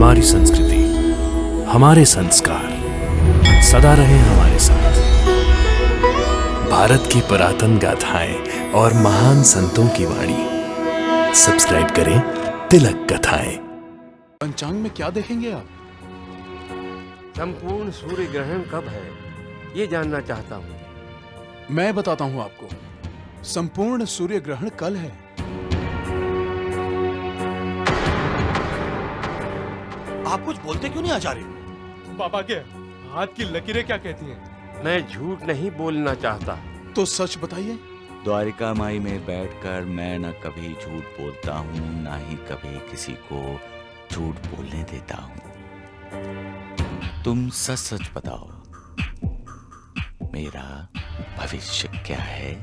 हमारी संस्कृति, हमारे संस्कार सदा रहे हमारे साथ। भारत की पुरातन गाथाएं और महान संतों की वाणी। सब्सक्राइब करें तिलक कथाएं। पंचांग में क्या देखेंगे आप? संपूर्ण सूर्य ग्रहण कब है, ये जानना चाहता हूँ। मैं बताता हूँ आपको। संपूर्ण सूर्य ग्रहण कल है। आप कुछ बोलते क्यों नहीं आचार्य? बाबा के हाथ की लकीरें क्या कहती हैं? मैं झूठ नहीं बोलना चाहता। तो सच बताइए। द्वारिका माई में बैठकर मैं न कभी झूठ बोलता हूँ, ना ही कभी किसी को झूठ बोलने देता हूँ। तुम सच सच बताओ, मेरा भविष्य क्या है?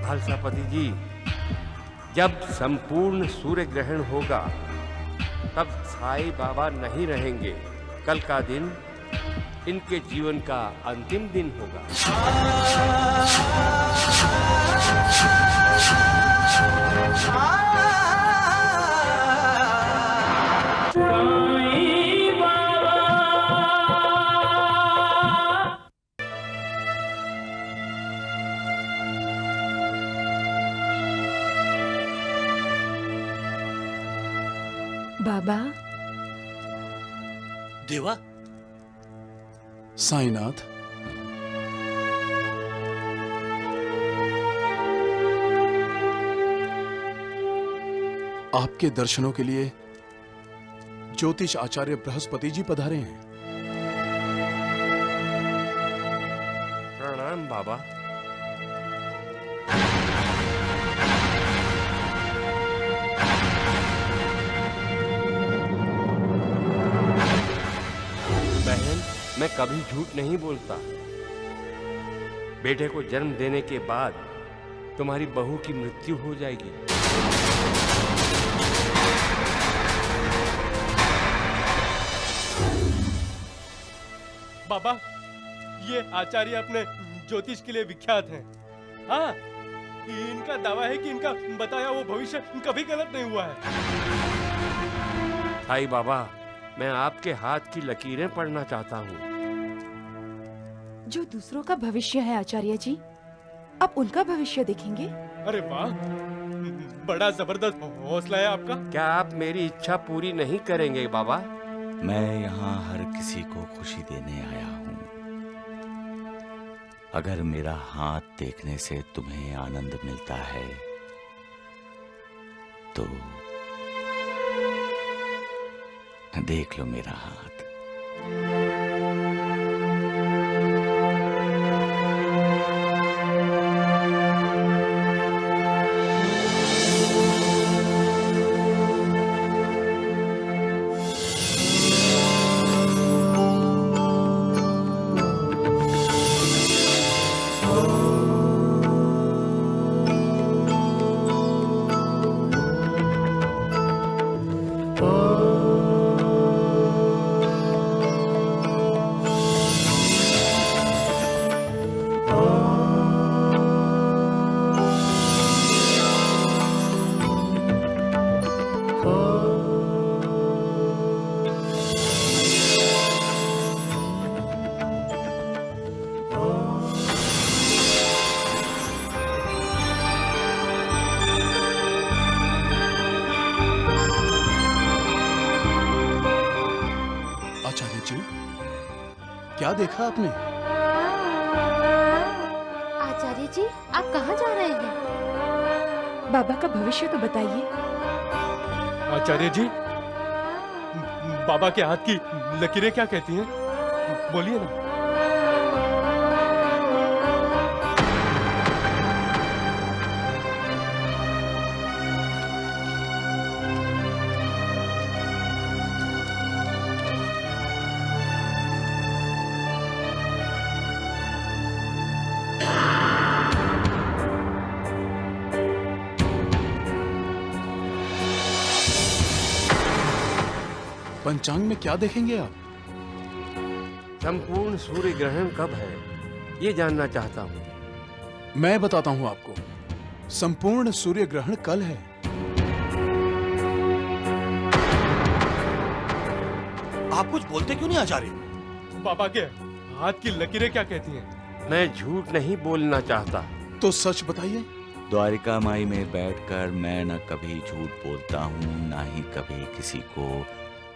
भालसापति जी, जब संपूर्ण सूर्य ग्रहण होगा तब साईं बाबा नहीं रहेंगे। कल का दिन इनके जीवन का अंतिम दिन होगा। बाबा, देवा, साईनाथ, आपके दर्शनों के लिए ज्योतिष आचार्य बृहस्पति जी पधारे हैं। प्रणाम बाबा। बहन, मैं कभी झूठ नहीं बोलता। बेटे को जन्म देने के बाद तुम्हारी बहू की मृत्यु हो जाएगी। बाबा, ये आचार्य अपने ज्योतिष के लिए विख्यात हैं। हाँ, इनका दावा है कि इनका बताया वो भविष्य कभी गलत नहीं हुआ है। साईं बाबा, मैं आपके हाथ की लकीरें पढ़ना चाहता हूँ। जो दूसरों का भविष्य है आचार्य जी, आप उनका भविष्य देखेंगे? अरे वाह, बड़ा जबरदस्त हौसला है आपका। क्या आप मेरी इच्छा पूरी नहीं करेंगे बाबा? मैं यहाँ हर किसी को खुशी देने आया हूँ। अगर मेरा हाथ देखने से तुम्हें आनंद मिलता है तो देख लो मेरा हाथ। आचार्य जी, क्या देखा आपने? आचार्य जी, आप कहाँ जा रहे हैं? बाबा का भविष्य तो बताइए। आचार्य जी, बाबा के हाथ की लकीरें क्या कहती हैं? बोलिए ना। पंचांग में क्या देखेंगे आप? संपूर्ण सूर्य ग्रहण कब है, ये जानना चाहता हूँ। मैं बताता हूं आपको। संपूर्ण सूर्य ग्रहण कल है। आप कुछ बोलते क्यों नहीं आचार्य? बाबा के हाथ की लकीरें क्या कहती हैं? मैं झूठ नहीं बोलना चाहता। तो सच बताइए। द्वारिका माई में बैठकर मैं न कभी झूठ बोलता हूँ, ना ही कभी किसी को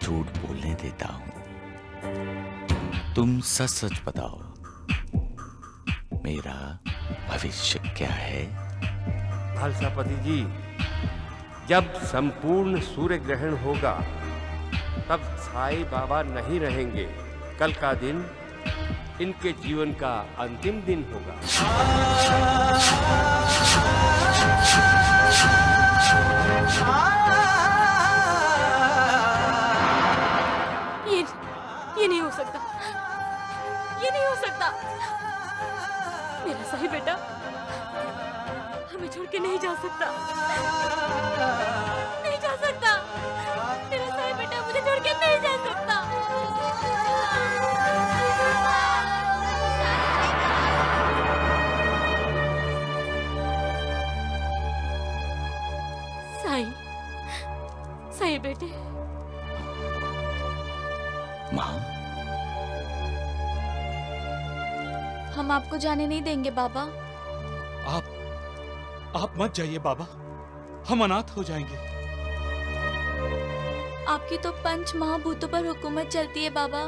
झूठ बोलने देता हूँ। तुम सच सच बताओ, मेरा भविष्य क्या है? भालसापति जी, जब संपूर्ण सूर्य ग्रहण होगा तब साईं बाबा नहीं रहेंगे। कल का दिन इनके जीवन का अंतिम दिन होगा। ये नहीं हो सकता, ये नहीं हो सकता। मेरा सही बेटा हमें छोड़ के नहीं जा सकता, नहीं जा सकता। मेरा सही बेटा मुझे छोड़ के नहीं जा सकता। साईं, साईं बेटे। माँ, हम आपको जाने नहीं देंगे बाबा। आप मत जाइए बाबा, हम अनाथ हो जाएंगे। आपकी तो पंच महाभूतों पर हुकूमत चलती है बाबा।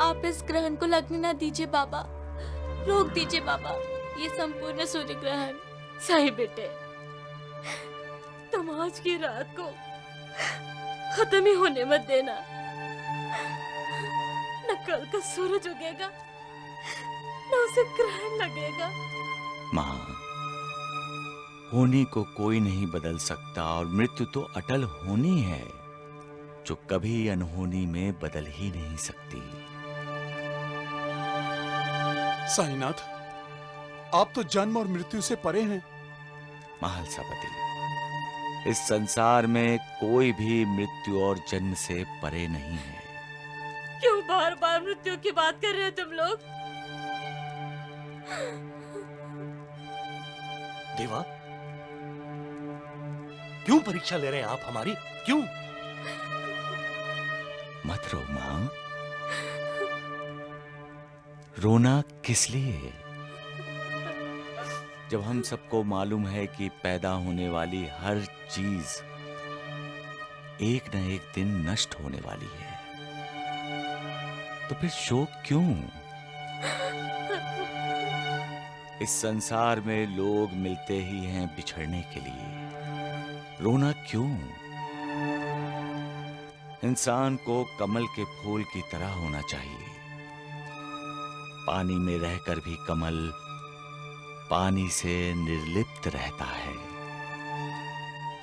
आप इस ग्रहण को लगने ना दीजिए बाबा, रोक दीजिए बाबा ये संपूर्ण सूर्य ग्रहण। सही बेटे, तुम आज की रात को खत्म ही होने मत देना। न कल का सूरज उगेगा न उसे ग्रहण लगेगा। माँ, होनी को कोई नहीं बदल सकता और मृत्यु तो अटल होनी है जो कभी अनहोनी में बदल ही नहीं सकती। साईनाथ, आप तो जन्म और मृत्यु से परे हैं। महालसापति, इस संसार में कोई भी मृत्यु और जन्म से परे नहीं है। क्यों बार बार मृत्यु की बात कर रहे हो तुम लोग? देवा, क्यों परीक्षा ले रहे हैं आप हमारी? क्यों? मत रो मां, रोना किस लिए? जब हम सबको मालूम है कि पैदा होने वाली हर चीज एक न एक दिन नष्ट होने वाली है, तो फिर शोक क्यों? इस संसार में लोग मिलते ही हैं बिछड़ने के लिए, रोना क्यों? इंसान को कमल के फूल की तरह होना चाहिए। पानी में रहकर भी कमल पानी से निर्लिप्त रहता है।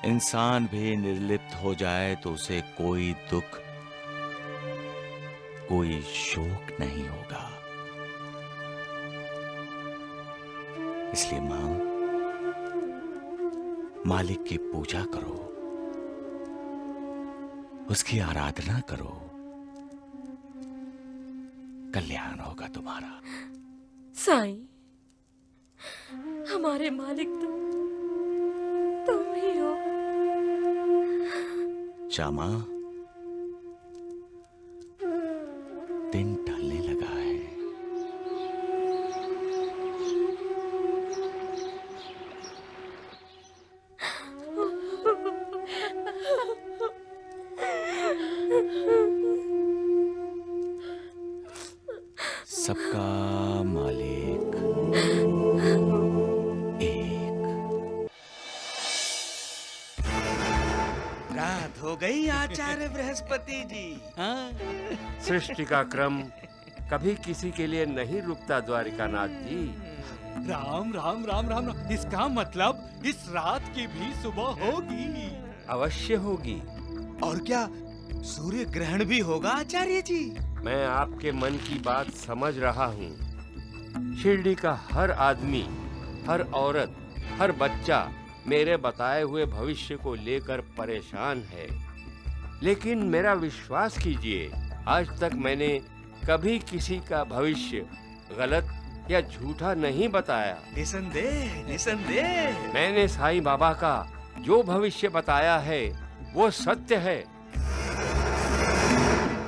इंसान भी निर्लिप्त हो जाए तो उसे कोई दुख, कोई शोक नहीं होगा। इसलिए मां, मालिक की पूजा करो, उसकी आराधना करो, कल्याण होगा तुम्हारा। साईं, हमारे मालिक तो तुम ही हो। श्यामा, दिन ढलने लगा है। सबका मालिक एक। रात हो गई आचार्य बृहस्पति जी। हाँ? सृष्टि का क्रम कभी किसी के लिए नहीं रुकता द्वारिकानाथ जी। राम राम राम राम राम। इसका मतलब इस रात की भी सुबह होगी। अवश्य होगी। और क्या सूर्य ग्रहण भी होगा आचार्य जी? मैं आपके मन की बात समझ रहा हूँ। शिरडी का हर आदमी, हर औरत, हर बच्चा मेरे बताए हुए भविष्य को लेकर परेशान है। लेकिन मेरा विश्वास कीजिए, आज तक मैंने कभी किसी का भविष्य गलत या झूठा नहीं बताया। निसंदेह निसंदेह। मैंने साईं बाबा का जो भविष्य बताया है वो सत्य है।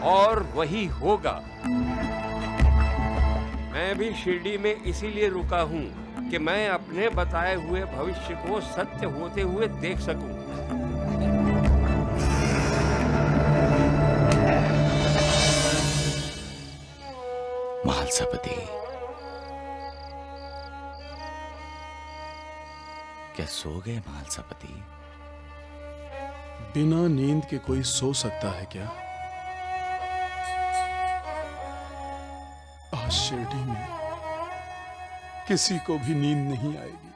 और वही होगा। मैं भी शिरडी में इसीलिए रुका हूँ कि मैं अपने बताए हुए भविष्य को सत्य होते हुए देख सकूं। महालसापति, क्या सो गए महालसापति? बिना नींद के कोई सो सकता है क्या? आज शिरडी में किसी को भी नींद नहीं आएगी।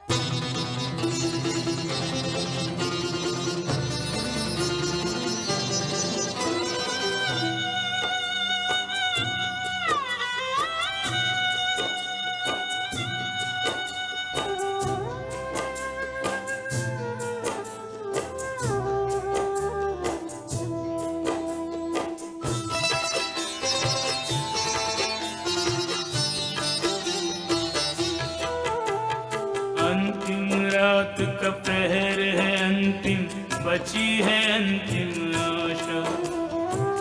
अंतिम रात का प्रहर है, अंतिम बची है अंतिम आशा।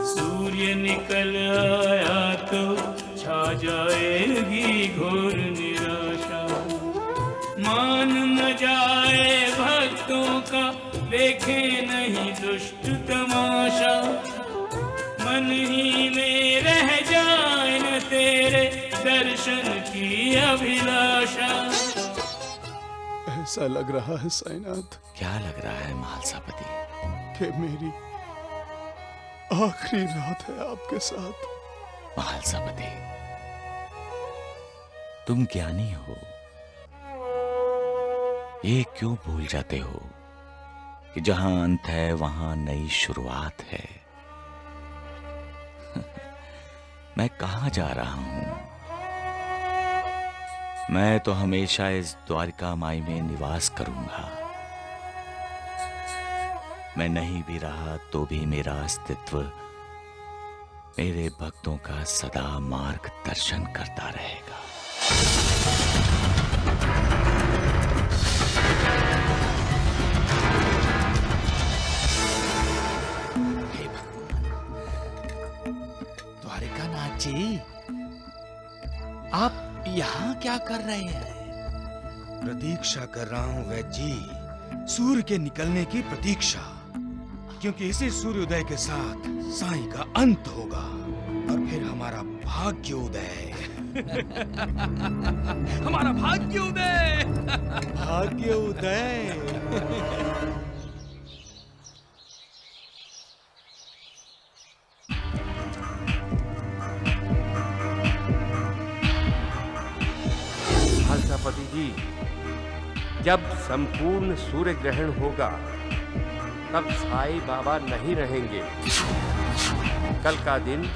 सूर्य निकल आया तो छा जाएगी घोर निराशा। मान न जाए भक्तों का, देखे नहीं दुष्ट तमाशा। मन ही में रह जाए न तेरे दर्शन की अभिलाषा। ऐसा लग रहा है साईनाथ, क्या लग रहा है महालसापति? कि मेरी आखिरी रात है आपके साथ। महालसापति, तुम ज्ञानी हो, ये क्यों भूल जाते हो कि जहां अंत है वहां नई शुरुआत है? मैं कहां जा रहा हूं? मैं तो हमेशा इस द्वारिका माई में निवास करूंगा। मैं नहीं भी रहा तो भी मेरा अस्तित्व मेरे भक्तों का सदा मार्गदर्शन करता रहेगा। हे भगवान, द्वारिका नाथ जी, आप यहाँ क्या कर रहे हैं? प्रतीक्षा कर रहा हूँ वैद्य जी, सूर्य के निकलने की प्रतीक्षा, क्योंकि इसी सूर्योदय के साथ साईं का अंत होगा और फिर हमारा भाग्योदय। हमारा भाग्योदय। भाग्योदय। महालसापति जी, जब संपूर्ण सूर्य ग्रहण होगा तब साईं बाबा नहीं रहेंगे। कल का दिन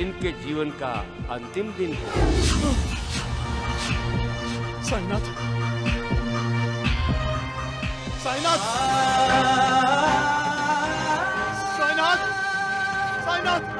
इनके जीवन का अंतिम दिन होगा। साईनाथ, साईनाथ, साईनाथ, साईनाथ,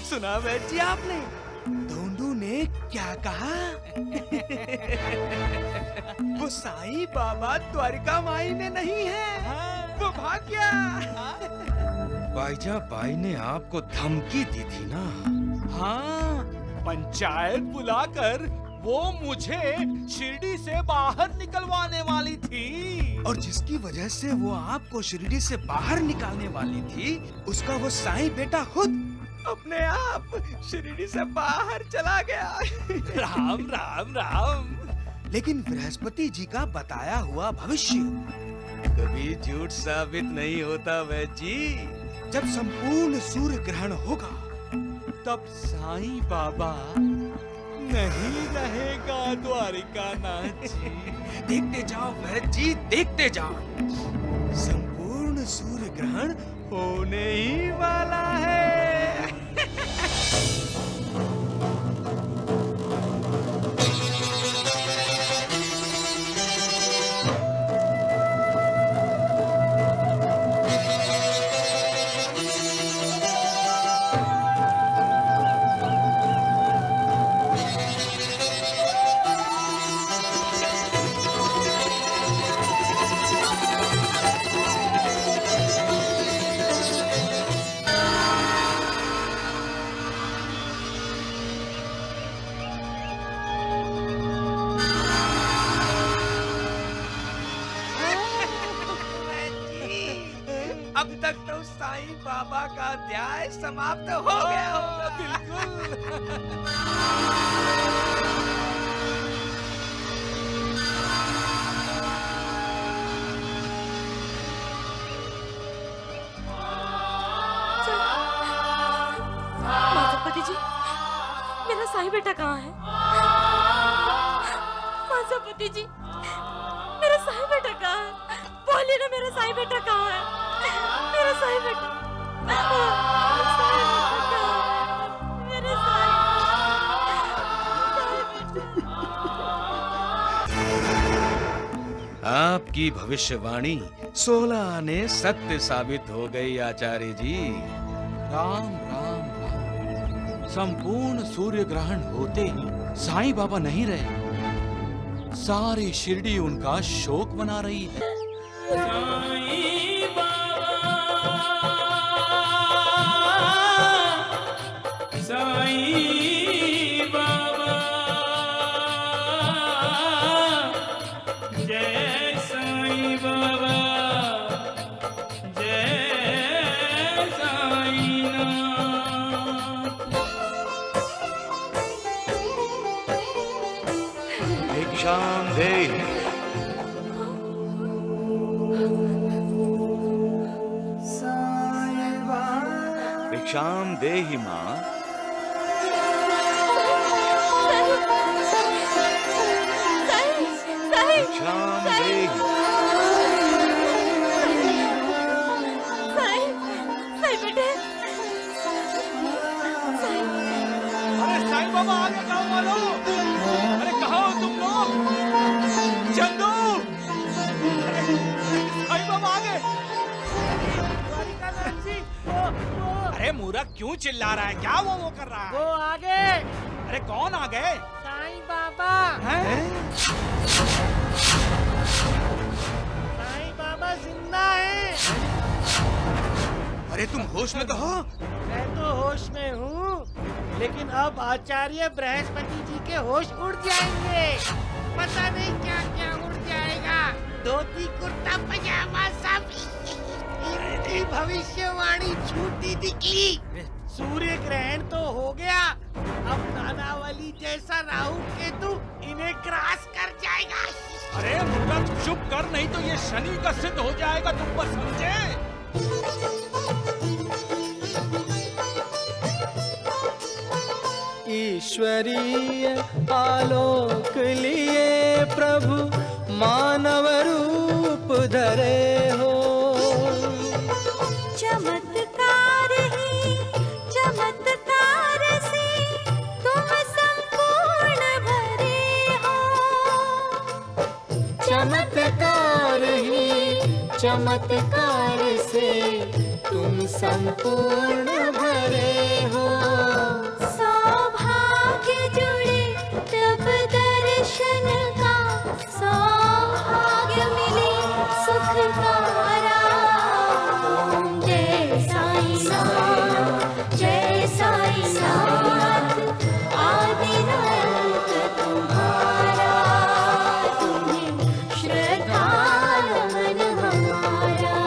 सुना वैद्य जी आपने? दोनों ने क्या कहा? वो साईं बाबा द्वारिका माई में नहीं है, वो भाग गया। बाईजा बाई ने आपको धमकी दी थी ना? हाँ, पंचायत बुलाकर वो मुझे शिरडी से बाहर निकलवाने वाली थी। और जिसकी वजह से वो आपको शिरडी से बाहर निकालने वाली थी, उसका वो साईं बेटा खुद अपने आप शिरडी से बाहर चला गया। राम राम राम। लेकिन बृहस्पति जी का बताया हुआ भविष्य कभी झूठ साबित नहीं होता वैद्य जी। जब संपूर्ण सूर्य ग्रहण होगा तब साईं बाबा नहीं रहेगा द्वारिका नाथ जी। देखते जाओ वैद्य जी, देखते जाओ। संपूर्ण सूर्य ग्रहण हो होने ही वाला है। अब तक तो साईं बाबा का अध्याय समाप्त हो गया होगा। बिल्कुल। माधवपति जी, मेरा साईं बेटा कहाँ है? माधवपति जी, मेरा साईं बेटा कहाँ है? बोलिए ना, मेरा साईं बेटा कहाँ है? मेरा साईं बेटा, मेरे आपकी भविष्यवाणी 16 आने सत्य साबित हो गई आचार्य जी। राम राम राम। संपूर्ण सूर्य ग्रहण होते ही साईं बाबा नहीं रहे। सारी शिरडी उनका शोक मना रही है। साईं बाबा, साईं बाबा, जय साईं बाबा, जय साईं नाथ। भिक्षाम देहि। भिक्षाम देहि माँ। भिक्षाम देहि। अरे साईं बाबा आ गए गाँव वालों। अरे कहाँ हो तुम लोग? चंदू, साईं बाबा आ गए। अरे मूर्ख क्यों चिल्ला रहा है? क्या वो कर रहा है? वो आ गए। अरे कौन आ गए? साईं बाबा। साईं बाबा जिंदा हैं। अरे तुम होश में तो हो? मैं तो होश में हूँ, लेकिन अब आचार्य बृहस्पति जी के होश उड़ जाएंगे। पता नहीं क्या क्या उड़ जाएगा। धोती कुर्ता पजामा सब। इनकी भविष्यवाणी झूठी निकली। सूर्य ग्रहण तो हो गया, अब नानावली जैसा राहु केतु इन्हें ग्रास कर जाएगा। अरे मूर्ख चुप कर, नहीं तो ये शनि का सिद्ध हो जाएगा। तुम बस समझे? ईश्वरीय आलोक लिए प्रभु मानव रूप धरे हो। चमत्कार ही चमत्कार से तुम संपूर्ण भरे हो। चमत्कार ही चमत्कार से तुम संपूर्ण भरे हो। सौभाग्य जुड़े तब दर्शन का, सौभाग्य मिले सुख का। जय साईं नाथ, जय साईं नाथ, आदिनाथ तुम्हारा, तुम्हें श्रद्धा नमन हमारा।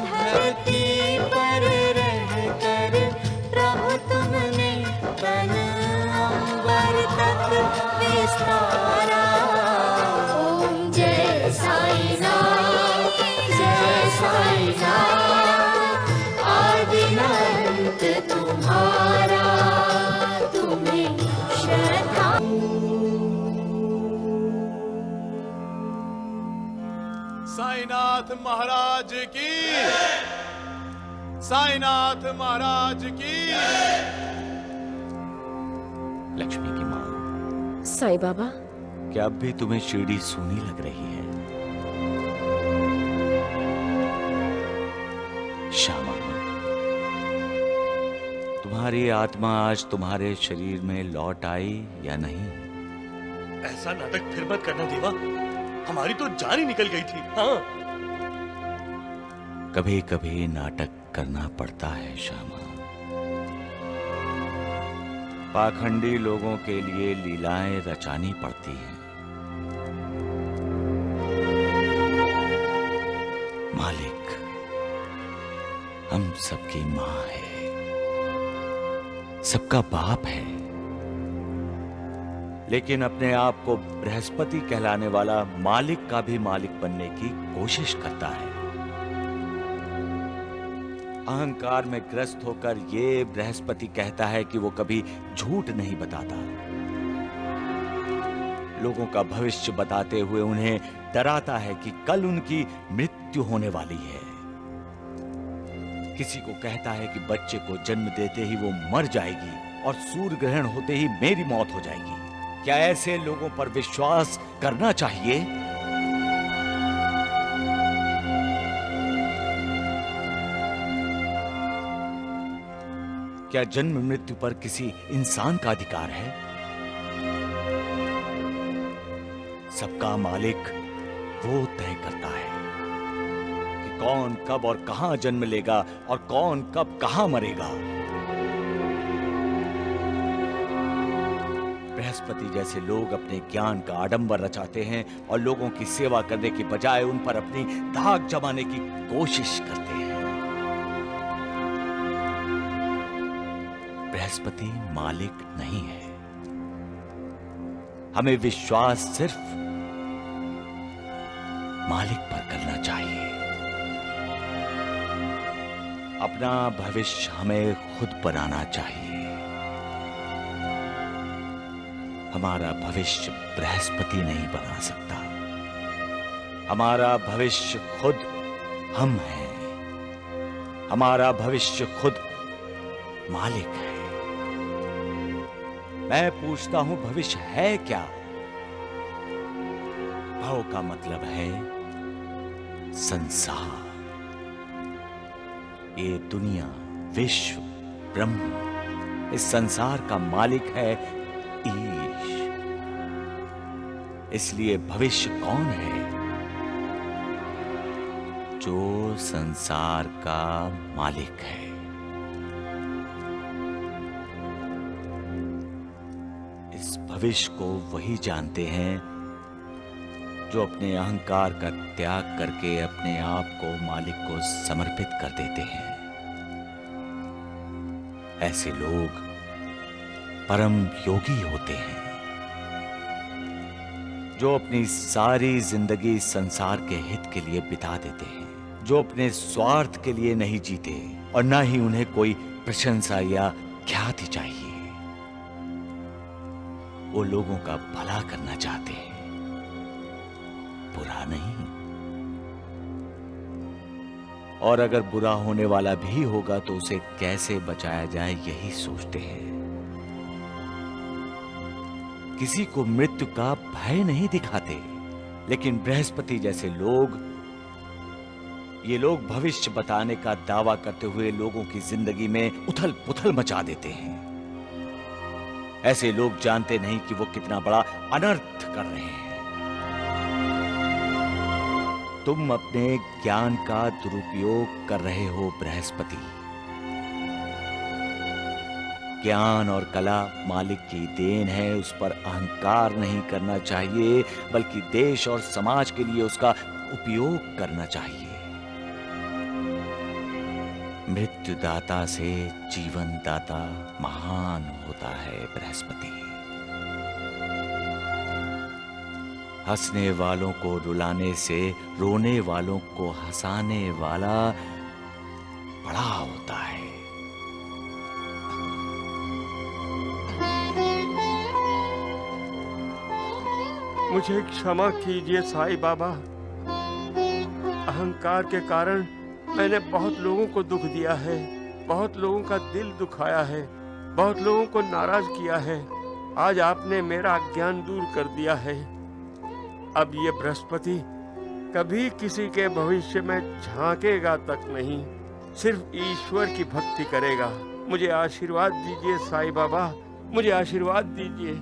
धरती पर रहकर प्रभु तुमने तन अंबर तक विस्तारा। ओम जय साईं नाथ, जय साईं नाथ, आदिनाथ तुम्हारा, तुम्हें श्रद्धा। साईनाथ महाराज की। साईनाथ महाराज की। लक्ष्मी की माँ, साईं बाबा, क्या अब भी तुम्हें शिरडी सूनी लग रही है? श्यामा, तुम्हारी आत्मा आज तुम्हारे शरीर में लौट आई या नहीं? ऐसा नाटक फिर मत करना देवा, हमारी तो जान ही निकल गई थी। हाँ, कभी कभी नाटक करना पड़ता है श्यामा। पाखंडी लोगों के लिए लीलाएं रचानी पड़ती हैं। मालिक हम सबकी मां है, सबका बाप है, लेकिन अपने आप को बृहस्पति कहलाने वाला मालिक का भी मालिक बनने की कोशिश करता है। अहंकार में ग्रस्त होकर ये बृहस्पति कहता है कि वो कभी झूठ नहीं बताता। लोगों का भविष्य बताते हुए उन्हें डराता है कि कल उनकी मृत्यु होने वाली है। किसी को कहता है कि बच्चे को जन्म देते ही वो मर जाएगी और सूर्य ग्रहण होते ही मेरी मौत हो जाएगी। क्या ऐसे लोगों पर विश्वास करना चाहिए? क्या जन्म मृत्यु पर किसी इंसान का अधिकार है? सबका मालिक वो तय करता है कि कौन कब और कहां जन्म लेगा और कौन कब कहां मरेगा। बृहस्पति जैसे लोग अपने ज्ञान का आडंबर रचाते हैं और लोगों की सेवा करने की बजाय उन पर अपनी धाक जमाने की कोशिश करते हैं। बृहस्पति मालिक नहीं है। हमें विश्वास सिर्फ मालिक पर करना चाहिए। अपना भविष्य हमें खुद बनाना चाहिए। हमारा भविष्य बृहस्पति नहीं बना सकता। हमारा भविष्य खुद हम हैं। हमारा भविष्य खुद मालिक है। मैं पूछता हूं, भविष्य है क्या? भव का मतलब है संसार। ये दुनिया, विश्व, ब्रह्म, इस संसार का मालिक है ईश। इसलिए भविष्य कौन है? जो संसार का मालिक है। इस भविष्य को वही जानते हैं जो अपने अहंकार का त्याग करके अपने आप को मालिक को समर्पित कर देते हैं। ऐसे लोग परम योगी होते हैं, जो अपनी सारी जिंदगी संसार के हित के लिए बिता देते हैं, जो अपने स्वार्थ के लिए नहीं जीते और ना ही उन्हें कोई प्रशंसा या ख्याति चाहिए। वो लोगों का भला करना चाहते हैं, बुरा नहीं। और अगर बुरा होने वाला भी होगा तो उसे कैसे बचाया जाए यही सोचते हैं। किसी को मृत्यु का भय नहीं दिखाते, लेकिन बृहस्पति जैसे लोग, ये लोग भविष्य बताने का दावा करते हुए लोगों की जिंदगी में उथल पुथल मचा देते हैं। ऐसे लोग जानते नहीं कि वो कितना बड़ा अनर्थ कर रहे हैं। तुम अपने ज्ञान का दुरुपयोग कर रहे हो बृहस्पति। ज्ञान और कला मालिक की देन है, उस पर अहंकार नहीं करना चाहिए, बल्कि देश और समाज के लिए उसका उपयोग करना चाहिए। मृत्युदाता से जीवनदाता महान होता है बृहस्पति। हंसने वालों को रुलाने से रोने वालों को हंसाने वाला बड़ा होता है। मुझे क्षमा कीजिए साईं बाबा। अहंकार के कारण मैंने बहुत लोगों को दुख दिया है, बहुत लोगों का दिल दुखाया है, बहुत लोगों को नाराज किया है। आज आपने मेरा अज्ञान दूर कर दिया है। अब ये बृहस्पति कभी किसी के भविष्य में झांकेगा तक नहीं, सिर्फ ईश्वर की भक्ति करेगा। मुझे आशीर्वाद दीजिए साईं बाबा, मुझे आशीर्वाद दीजिए।